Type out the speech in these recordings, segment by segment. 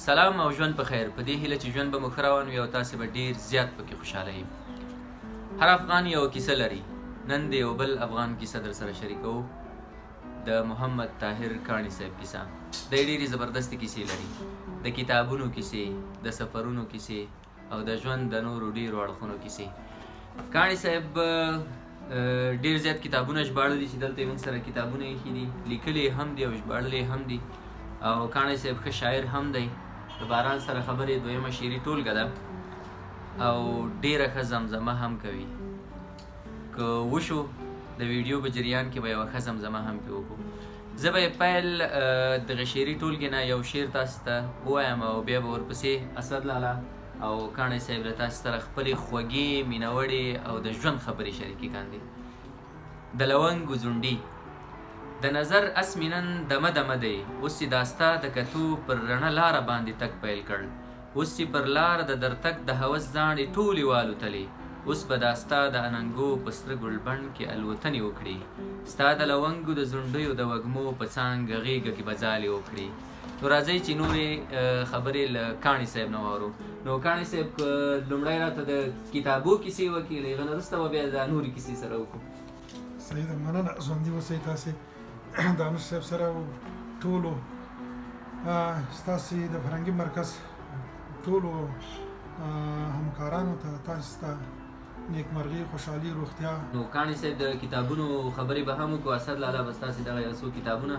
سلام او ژوند په خیر. په دې هیله چې ژوند به مو ښه روان وي او تاسې به ډېر زیات پکې خوشحاله یئ. هر افغان یو کیسه لري. نن د یو بل افغان کیسه در سره شریکوو. د محمد طاهر کاڼي صاحب کیسه. دی ډېرې زبردستې کیسې لري. د کتابونو کیسې، د سفرونو کیسې او د ژوند د نورو ډېرو اړخونو کیسې. کاڼي صاحب ډېر زیات کتابونه ژباړلي چې دلته یې موږ سره کتابونه ایښي دي، لیکلي هم دي او ژباړلي هم دي. او کاڼي صاحب ښه شاعر هم دی. د باران سره خبرې دویمه شعري ټولګه ده او ډېره ښه زمزمه هم کوي. که وشو د ویډیو په جریان کې به یوه ښه زمزمه هم پرې وکړو. زه به یې پیل دغه شعري ټولګې نه یو شعر تاسو ته ووایم او بیا به ورپسې اسد لالا او کاڼي صاحب له تاسو سره خپلې خوږې، مینوړې او د ژوند خبرې شریکې کاندي. د لونګو ځونډي د نظر اسمینن دمه دمه دی، اوس یې داستا د کتو پر رڼه لاره باندې تک پیل کړ. اوس یې پر لاره د درتک د هوس زاڼې ټولې والوتلې. اوس به داستا د اننګو په سره ګلبڼ کې الوتنې وکړي. ستا د لونګو د ځونډیو د وږمو په څانګه غېږه کې به ځالې وکړي. نو راځئ چې نورې خبرې له کاڼي صاحب نه واورو. نو کاڼي صاحب که لومړی راته د کتابو کیسې وکړي، له هغه نه وروسته به بیا د نورې کیسې سره وکړو. صحیح ده، مننه. ژوندي اوسئ تاسې دانش صاحب سره او ټولو ستاسې د فرهنګي مرکز ټولو همکارانو ته تاسو ته نیکمرغي، خوشحالي، روغتیا. نو کاڼي صاحب د کتابونو خبرې به هم وکړو. اسد لالا به ستاسې دغه یو څو کتابونه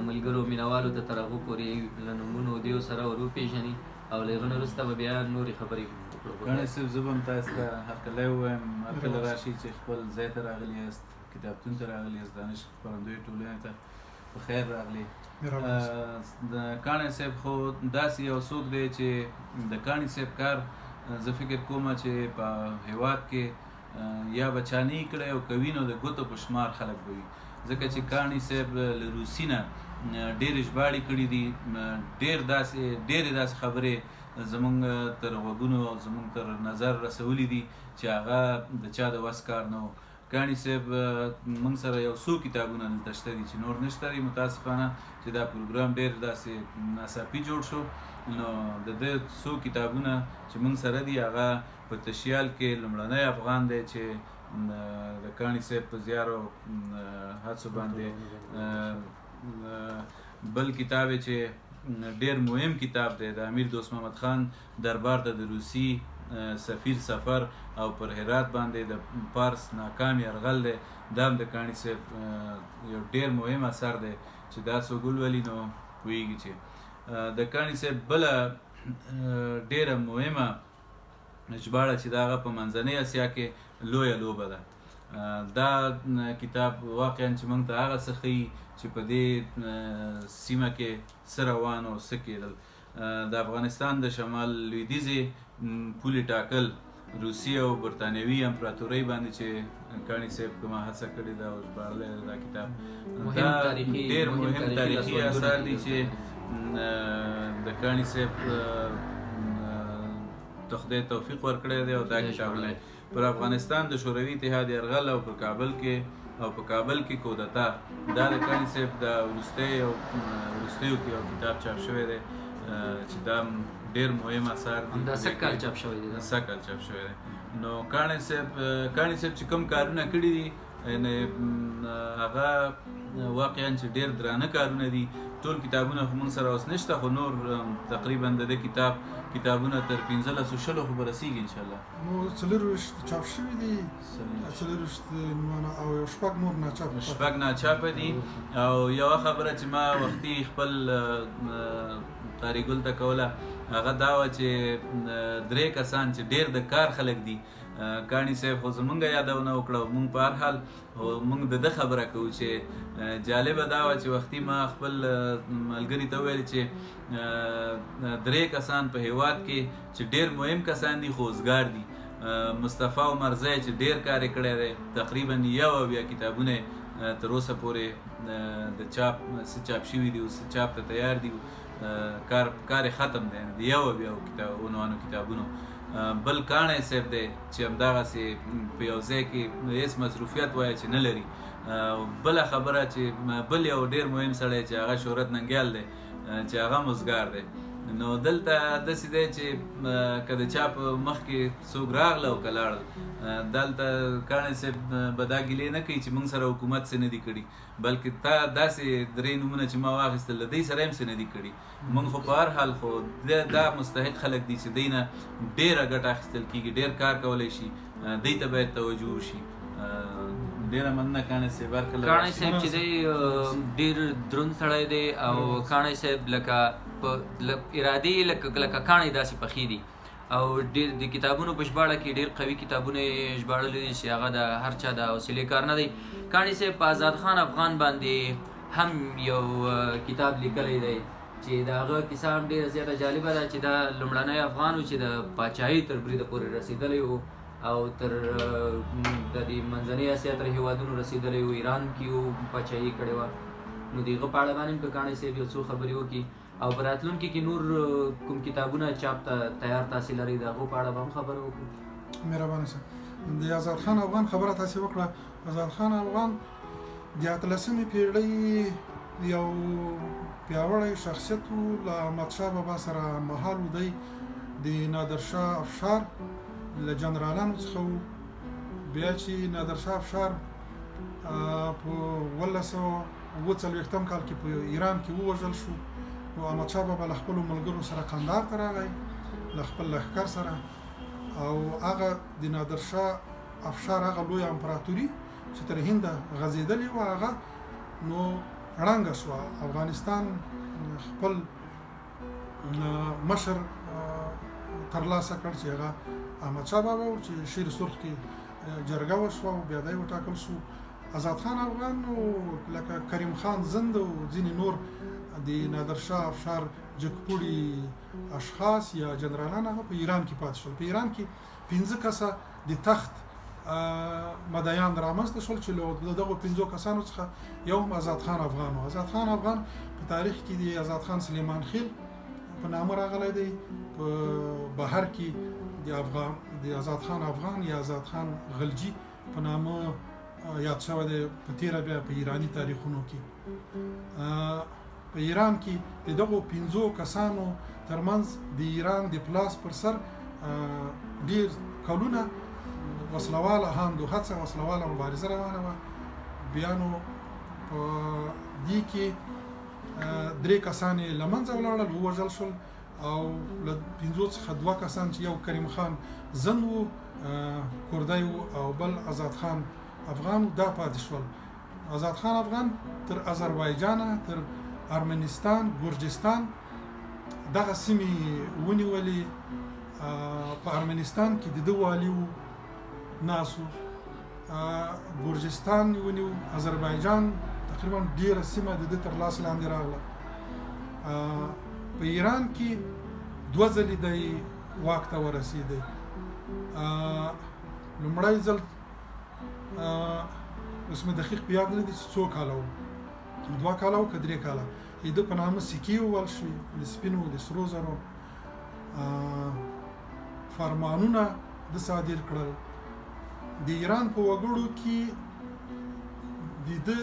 ملګرو مینوالو ته تر هغو پورې له نومونو دیو سره ور وپېژني او له هغه نه وروسته به بیا نورې خبرې وکړو. کاڼي صاحب زه به هم تاسو ته هرکلی ووایم، هرکله راشئ چې خپل ځای ته راغلي یاست، کتابتون ته راغلي یاست، دانش خپرندویې ټولنې ته په خیر راغلي. د کاڼي صاحب خو داسې یو څوک دی چې د کاڼي صاحب کار زه فکر کوم چې په هیواد کې یا به چا نه کړی او کوي نو د ګوتو په شمار خلک به وي، ځکه چې کاڼي صاحب له روسي نه ډېرې ژباړې کړي دي. ډېرې داسې خبرې زمونږ تر غوږونو او زمونږ تر نظر رسولي دي چې هغه د چا د وس کار نه و. کاڼي صاحب موږ سره یو څو کتابونه دلته شته دي چې نور نشته دي. متاسفانه چې دا پروګرام ډېر داسې ناڅاپي جوړ شو، نو د ده څو کتابونه چې موږ سره دي هغه په تشیال کې لومړنی افغان دی چې د کاڼي صاحب په زیارو هڅو باندې بل کتاب چې ډېر مهم کتاب دی د امیر دوست محمد خان دربار ته د روسي سفیر سفر او پر هرات باندې د پارس ناکام یرغل دی، دا هم د کاڼي صاحب یو ډېر مهم اثر دی چې دا څوک ولولي نو پوهېږي چې د کاڼي صاحب بله ډېره مهمه ژباړه چې د هغه په منځنۍ اسیا کې لویه لوبه ده. دا کتاب واقعا چې موږ ته هغه څه ښیي چې په دې سیمه کې څه روان او څه کېدل. د افغانستان د شمال لویدیځې پولې ټاکل روسي او برطانوي امپراتورۍ باندې چې کاڼي صاحب کومه هڅه کړې ده او ژباړلی ده دا کتاب، دا ډېر مهم تاریخي اثار دي چې د کاڼي صاحب ته خدای توفیق ورکړی دی او دا کتابونه پر افغانستان د شوروي اتحاد یرغل او په کابل کې کودتا، دا د کاڼي صاحب د وروستیو کې یو کتاب چاپ شوی دی چې دا ډېر مهم اثار دي. دا سږ کال چاپ شوی دی. نو کاڼي صاحب چې کوم کارونه کړي دي هغه واقعا چې ډېر درانه کارونه دي. ټول کتابونه خو موږ سره اوس نشته، خو نور تقریبا د دې کتابونه تر 15-20 خو به رسېږي انشاءالله. نو 40 چاپ شوي دي، 40 او یو شپږ نور ناچاپه دي. او یوه خبره چې ما وختي خپل طارق ګل ته کوله هغه دا وه چې 3 کسان چې ډېر د کار خلک دي، کاڼي صاحب خو زمونږ یادونه وکړه. مونږ په هر حال مونږ د ده خبره کوو چې جالبه دا وه چې وختي ما خپل ملګري ته وویل چې 3 کسان په هیواد کې چې ډېر مهم کسان دي خو اوزګار دي. مصطفی عمرزی چې ډېر کار یې کړی دی، تقریبا 1 کتابونه تر اوسه پورې د چاپ شوي دي، اوس چاپ ته تیار دي، کار یې ختم دی د 1 کتابونو. بل کاڼي صاحب دی چې همدغسې په یو ځای کې هېڅ مصروفیت وایه چې نه لري. بله خبره چې بل یو ډېر مهم سړی چې هغه شهرت ننګیال دی چې هغه مزګار دی، نو دلته داسې دی چې که د چا په مخ کې څوک راغله او که لاړل دلته کاڼی صاحب به دا ګیلې نه کوي چې موږ سره حکومت څه نه دي کړي بلکې تا داسې درې نومونه چې ما واخیستل د دوی سره هم څه نه دي کړي موږ خو په هر حال خو دا مستحق خلک دي چې دوی نه ډېره ګټه اخیستل کېږي ډېر کار کولی شي دوی ته باید توجه وشي ډېره مننه کاڼی صاحب کاڼی صاحب چې دی ډېر دروند سړی دی او کاڼی صاحب لکه په ارادې لکه کاڼی داسې پخې دي او ډېر د کتابونو په ژباړه کې ډېر قوي کتابونه یې ژباړلي دي چې هغه د هر چا د حوصلې کار نه دی. کاڼي صاحب په آزاد خان افغان باندې هم یو کتاب لیکلی دی چې د هغه کیسه هم ډېره زیاته جالبه ده چې دا لومړنی افغان و چې د پاچاهۍ تر بریده پورې رسېدلی و او تر د دې منځنۍ اسیا تر هېوادونو رسېدلی و ایران کې و پاچاهي کړې وه نو د هغه په اړه باندې هم که کاڼي صاحب یو څو خبرې وکړي او په راتلونکي کې نور کوم کتابونه چاپ ته تیار تاسې لرئ د هغو په اړه به هم خبره وکړو. مهربانه صاحب د آزاد خان افغان خبره تاسې وکړه. آزاد خان افغان د 18مې پېړۍ یو پیاوړی شخصیت و له احمدشاه بابا سره مهال و دی د نادرشاه افشار له جنرالانو څخه و بیا چې نادرشاه افشار په 1940 کال کې په ایران کې ووژل شو نو احمدشاه بابا له خپلو ملګرو سره قندهار ته راغی له خپل لښکر سره او هغه د نادرشاه افشار هغه لویه امپراتوري چې تر هنده غځېدلې وه هغه نو ړنګه شوه. افغانستان خپل مشر ترلاسه کړ چې هغه احمدشاه بابا و چې شیر سرخ کې جرګه وشوه او بیا دی وټاکل شو. آزاد خان افغان او لکه کریم خان زند او ځینې نور د نادرشاه افشار جګپوړي اشخاص یا جنرالان هغه په ایران کې پاتې شول. په ایران کې 15 کسه د تخت مدعیان رامنځته شول چې له دغو 15 کسانو څخه یو هم آزاد خان افغان و. آزاد خان افغان په تاریخ کې د آزاد خان سلیمان خیل په نامه راغلی دی. په بهر کې د آزاد خان افغان یا آزاد خان غلجي په نامه یاد شوی دی په تیره بیا په ایرانی تاریخونو کې. په ایران کې د دغو 15 کسانو ترمنځ د ایران د پلاس پر سر ډیر کلونه وسلواله هاند و هڅه وسلواله مبارزه روانه وه. بیا نو په دې کې 3 کسان یې له منځه ولاړل ووژل شول او له 15 څخه 2 کسان چې یو کریم خان زند و کردی و او بل آزاد خان افغان دا پاتې شول. آزاد خان افغان تر آذربایجان تر ارمنستان ګرجستان دغه سیمې ونیولې. په ارمنستان کې د ده والي و ناسو ګرجستان ونیو آذربایجان تقریبا ډیره سیمه د ده تر لاس لاندې راغله. په ایران کې 2 ځلې دی واک ته ورسېدی. لومړی ځل اوس مې دقیق په یاد نه دي چې څو کاله و 2 کاله و که 3 کاله د ده په نامه سکې ووهل شوې د سپینو د سرو زرو فرمانونه د صادر کړل. د ایران په وګړو کې د ده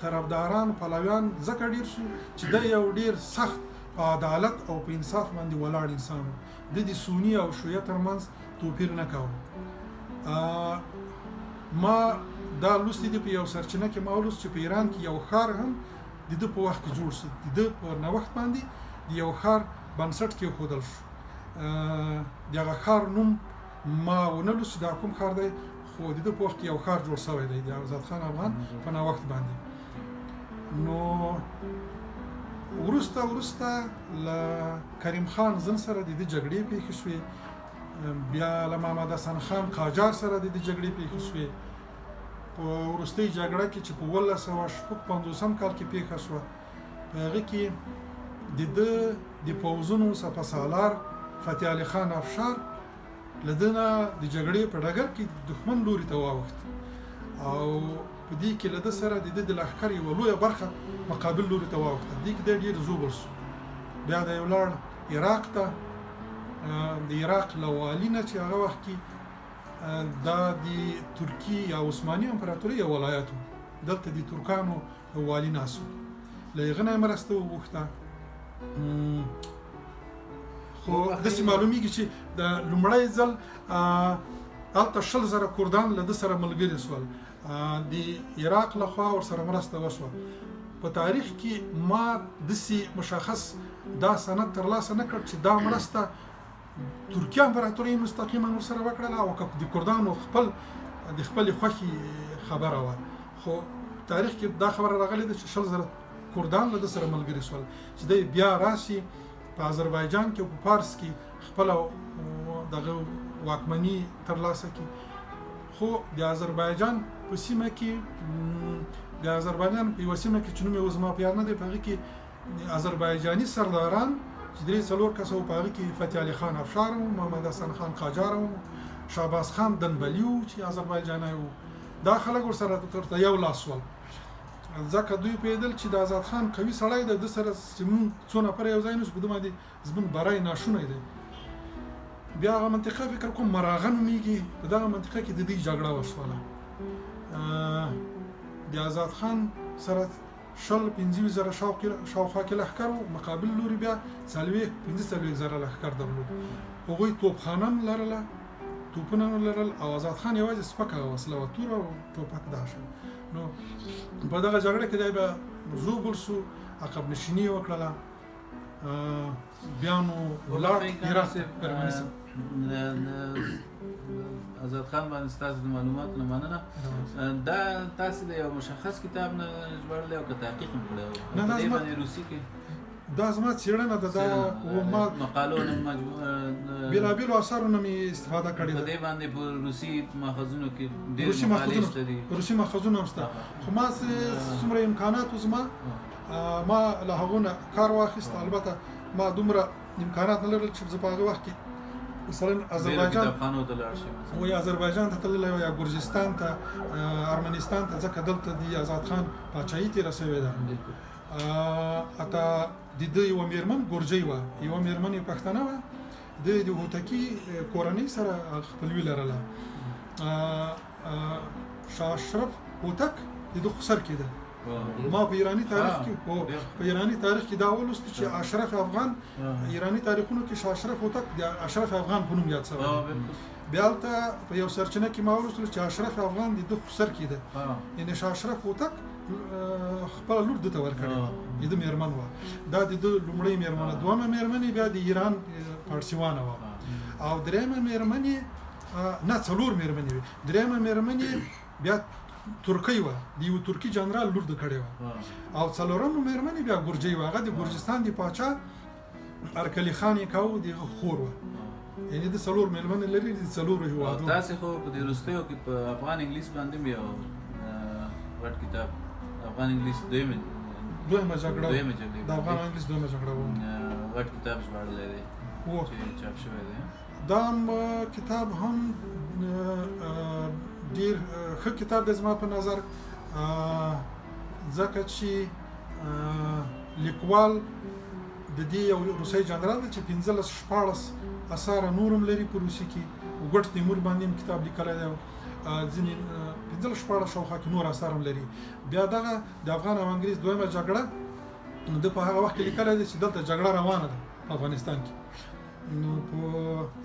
طرفداران پلویان ځکه ډیر شو چې د یو ډیر سخت په عدالت او په انصاف باندې ولاړ انسان و. د سنی او شیعه ترمنځ توپیر نه کاوه. ما دا لوستي دي په یو سرچینه کې ما ولوست چې په ایران کې یو ښار هم د ده په وخت کې جوړ شو. د ده په نوښت باندې د یو ښار بنسټ کېښودل شو. د هغه ښار نوم ما ونه لوست چې دا کوم ښار دی خو د ده په وخت کې یو ښار جوړ شوی دی د آزاد خان افغان په نوښت باندې. نو وروسته له کریم خان زند سره د ده جګړې پیښې شوې. بیا له محمد حسن خان قاجار سره د ده جګړې پیښې شوې. په وروستۍ جګړه کې چې په 1955 کال کې پیښه شوه په هغه کې د ده د پوځونو سپهسالار فتح علي خان افشار له ده نه د جګړې په ډګر کې دښمن لوري ته واوښت او په دې کې له ده سره د ده د لښکر یوه لویه برخه مقابل لوري ته واوښته. دې کې دی ډېر زوبر شو. بیا دی ولاړ عراق ته. د عراق له والي نه چې هغه وخت کې دا د ترکی یا عثماني امپراتوري یو ولایت و. دلته د ترکانو والي ناست و. له هغه نه یې مرسته وغوښته. خو داسې معلومیږي چې د لومړی ځل هلته 100,000 کردان له ده سره ملګري شول د عراق لخوا ورسره مرسته وشوه په تاریخ کې ما داسې مشخص دا سند ترلاسه نه کړ چې دا مرسته ترکیه امپراتورۍ مستقیما ورسره وکړله او که د کردانو د خپلې خوښې خبره وه خو تاریخ کې دا خبره راغلې ده چې 100,000 کردان له ده سره ملګري شول چې دی بیا راشي په آذربایجان کې او په فارس کې خپله دغه واکمني ترلاسه کړي خو د آذربایجان په سیمه کې د آذربایجان په یوه سیمه کې چې نوم یې اوس زما په یاد نه دی په هغې کې آذربایجاني سرداران چې 3-4 کسه وو په هغې کې فتح علي خان افشار وو محمد حسن خان قاجار وو شهباز خان دنبلي وو چې آذربایجانی وو دا خلک ورسره ورته یو لاس شول ځکه دوی پوهېدل چې د آزاد خان قوي سړی دی د سره چې مونږ څو نفره یو ځای نشو په ده باندې زموږ برای ناشونی دی بیا هغه منطقه فکر کوم مراغه نومیږي په دغه منطقه کې د دوی جګړه وشوله د آزاد خان سره 25,000 شاوخوا کې لښکر و مقابل لوري بیا 45,000 لښکر درلود هغوی توپخانه هم لرله توپونه هم لرل او آزاد خان یوازې سپکه وسله وه توره او ټوپک دا شو نو په دغه جګړه کې دی به زوبل سو عقب نشیني یې وکړله بیا نو ولاړ عراق آزاد خان باندې ستاسو د معلوماتو نه مننه دا تاسو د یو مشخص کتاب نه ژباړلی او که تحقیق هم کړی و په دې باندې روسي کې دا زما څېړنه ده دا ما مقالو نه بېلابېلو اثارو نه مې استفاده کړې په ده دې باندې په روسي ماخذونو کې ډېر روسي مقالې شته دي روسي ماخذونه هم شته خو ما څومره امکانات و زما ما له هغو نه کار واخیست البته ما دومره امکانات نه لرل چې زه په هغه وخت کې مثلا آذربایجان یا آذربایجان ته تللی یا ګرجستان ته ارمنستان ته ځکه دلته د آزاد خان پاچاهي تېره شوې ده حتی د ده یوه مېرمن ګرجۍ وه یوه مېرمن یې پښتنه وه د هوتکي کورنۍ سره خپلوي لرله شاه اشرف هوتک د ده خسر کې ده ما په ایرانی تاریخ کې دا ولوست چې اشرف افغان ایرانی تاریخونو کې شاه اشرف هوتک د اشرف افغان په نوم یاد شوی بیا هلته په یو سرچینه کې ما ولوستل چې اشرف افغان د ده خسر کې ده یعنې شاه اشرف هوتک خپله لور ده ته ورکړې وه د ده مېرمن وه دا د ده لومړۍ مېرمنه دویمه مېرمن یې بیا د ایران پارسیوانه وه او درېیمه مېرمن یې نه 4 مېرمنې وې درېیمه مېرمن یې بیا ترکی وه د یو ترکی جنرال لور ده کړې وه او 4مه مېرمن یې بیا ګرجۍ وه هغه د ګرجستان د پاچا ارکلي خان یې کاوه د هغه خور وه یعنې د 4 مېرمنې لري د 4 هېوادونو تاسې خو په دې وروستیو کې په افغان انګلیس باندې هم یو غټ کتاب افغان انګلیس دویمه جګړه د افغان انګلیس دویمه جګړه وه غټ کتاب ژباړلی دی چې چاپ شوی دی دا کتاب هم ډېر ښه کتاب دی زما په نظر ځکه چې لیکوال د دې یو روسي جنرال دی چې 15-16 اثار نور هم لري په روسي کې وګټ تیمور باندې هم کتاب لیکلی دی ځینې 15-16 شاوخوا کې نور اثار هم لري بیا دغه د افغان او انګریز دویمه جګړه د په هغه وخت کې لیکلی دی چې دلته جګړه روانه ده په افغانستان کې نو په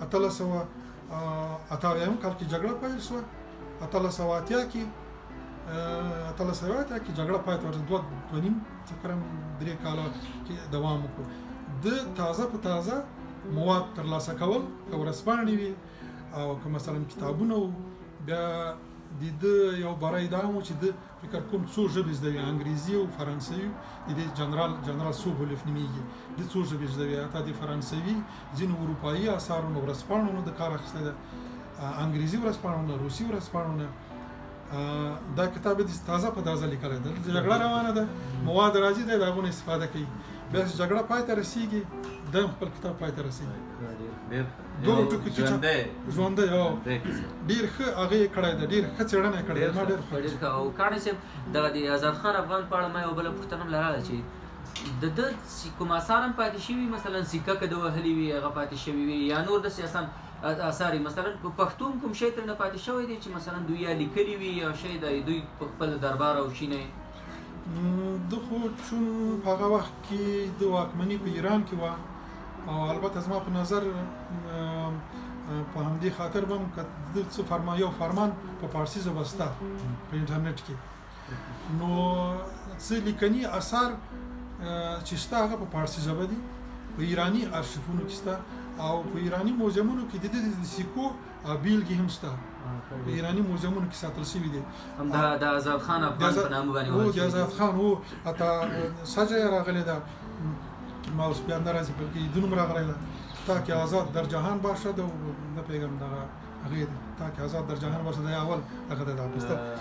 1880 کال کې جګړه پیل شوه 1880 کې جګړه پای ته ورسېده 2.5 کاله کې دوام وکړو د تازه په تازه مواد ترلاسه کول که ورځپاڼې وي او که مثلا کتابونه وو بیا د ده یو بری دا هم و چې ده فکر کوم څو ژبې زده وي انګریزي او فرانسوي د دې جنرال سوبولف نومیږي د څو ژبې زده وي حتی د فرانسوي ځینو اروپایي اثارو نه ورځپاڼو نه د کار اخیستی ده انګریزي ورځپاڼو نه روسي ورځپاڼو نه دا کتاب د تازه په تازه لیکلی ده جګړه روانه ده مواد راځي دی د هغو نه استفاده کوي بیا چې جګړه پای ته رسېږي دا هم خپل کتاب پای ته رسېږي دوه ټکي چې ژوندی ډېر ښه هغه یې کړی ده ډېر ښه څېړنه یې کړې ده ما ډېر خوښ او کاڼي صاحب دغه د آزاد خان افغان په اړه ما یو بله پوښتنه هم لرله چې د ده کوم اثار هم پاتې شوي مثلا سکه که ده وهلي وي هغه پاتې شوي وي یا نور داسې اثار مثلا په پښتو کوم شی ترېنه پاتې شوی دی چې مثلا دوی یا لیکلي وي یا شی دی دوی په خپل دربار او شینه ده خو چون په هغه وخت کې د واکمني په ایران کې وه او البته زما په نظر په همدې خاطر به هم که د څه یو فرمان په فارسي ژبه شته په انټرنیټ کې نو څه لیکني اثار چې شته هغه په فارسي ژبه دي په ایراني ارشیفونو کې شته او په ایراني موزیمونو کې د دې د سیکو بیلګې هم شته په ایراني موزیمونو کې ساتل شوي دي همدا د آزاد خان افغان په نامه باندې هو د آزاد خان هو حتی سجه یې راغلې ده ما اوس بیا نه راځي بلکې د نوم راغلی ده تاکه آزاد در جهان باشد او نه پوهېږم دغه هغې تاکه آزاد در جهان باشد دا اول هغه ده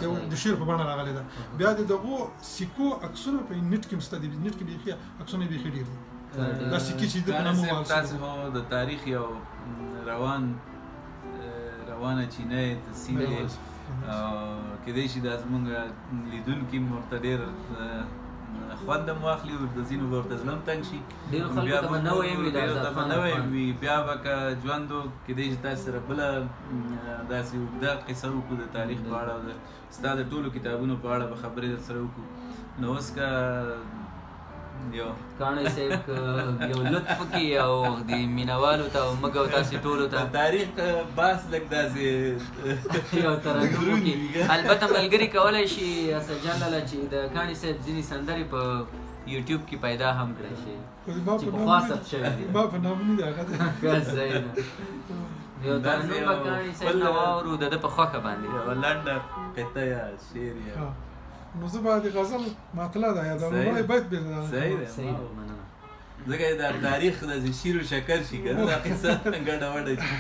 یو د شعر په بڼه راغلی ده بیا د دغو سیکو عکسونه په نیټ کې هم شته دي نیټ کې بیخي عکسونه یې بیخي ډېر دي دا سیکې چې د په نامه وال تاسو هو د تاریخ یو روانه چینه سینه کېدای شي دا زموږ لیدونکي هم ورته ډېر خوند هم واخلي او د ځینو به ورته زړه هم تنګ شي ډېرو خلکو ته به نوی وي د آزاد خان افغان بیا به که ژوند و کېدای شي تاسو سره بله داسې اوږده قصه وکړو د تاریخ په اړه او ستا د ټولو کتابونو په اړه به خبرې در سره وکړو نو اوس که یو کاڼی صاحب یو لطف وکړي او د مینهوالو ته او موږ او تاسې ټولو ته د تاریخ بحث لږ داسې یو ترنم وکړي البته ملګري کولی شي اسدجان لاله چې د کاڼي صاحب ځینې سندرې په یوټیوب کې پیدا هم کړی شي چې پخوا ثبت شوي دي ما په نام نه دی هغه ښه صحیح ده یو ترنم به کاڼي صاحب نه واورو د ده په خوښه باندې یوه لنډه قطعه یا شعر یا نو زه به د غزل مطلع ده یا د لومړی بیت بېل صحیح ده مننه ځکه د تاریخ داسې شیر و شکر شي که نه دا قصه ګډه وډه شي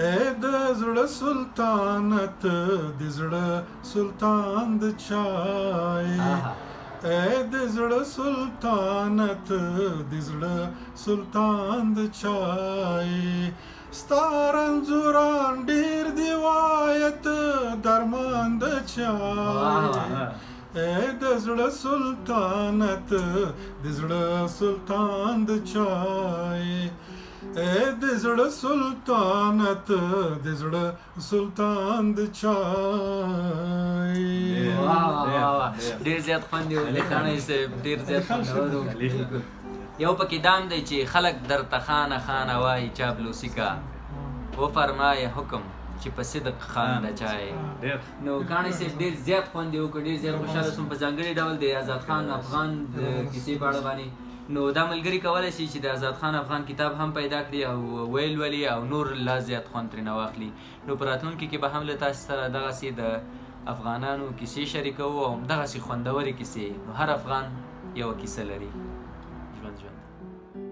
ای د زړه سلطانت د زړه سلطان د چای ای د زړه سلطانت د زړه سلطان د چای ستا رنځوران ډېر دی وایت درمان د چای ای د زړه سلطانت د زړه سلطان د چای ای د زړه سلطانت د زړه سلطان د چای ډېر زیات خوند یې ولې کاڼی صاحب ډېر زیات خوندور و یو پکې دام دی چې خلک درته خانه خانه وایي چاپلوسي کا وفرمایه حکم چې په صدق خان د چای نو کاڼی صاحب ډېر زیات خوند یې وکړ ډېر زیات خوشحاله شوم په ځانګړي ډول د آزاد خان افغان د کیسې په اړه باندې نو دا ملګري کولی شي چې د آزاد خان افغان کتاب هم پیدا کړي او ویل ولي او نور لا زیات خوند ترېنه واخلي نو په راتلونکي کې به هم له تاسو سره دغسې د افغانانو کیسې شریکوو او همدغسې خوندورې کیسې نو هر افغان یوه کیسه لري ژوند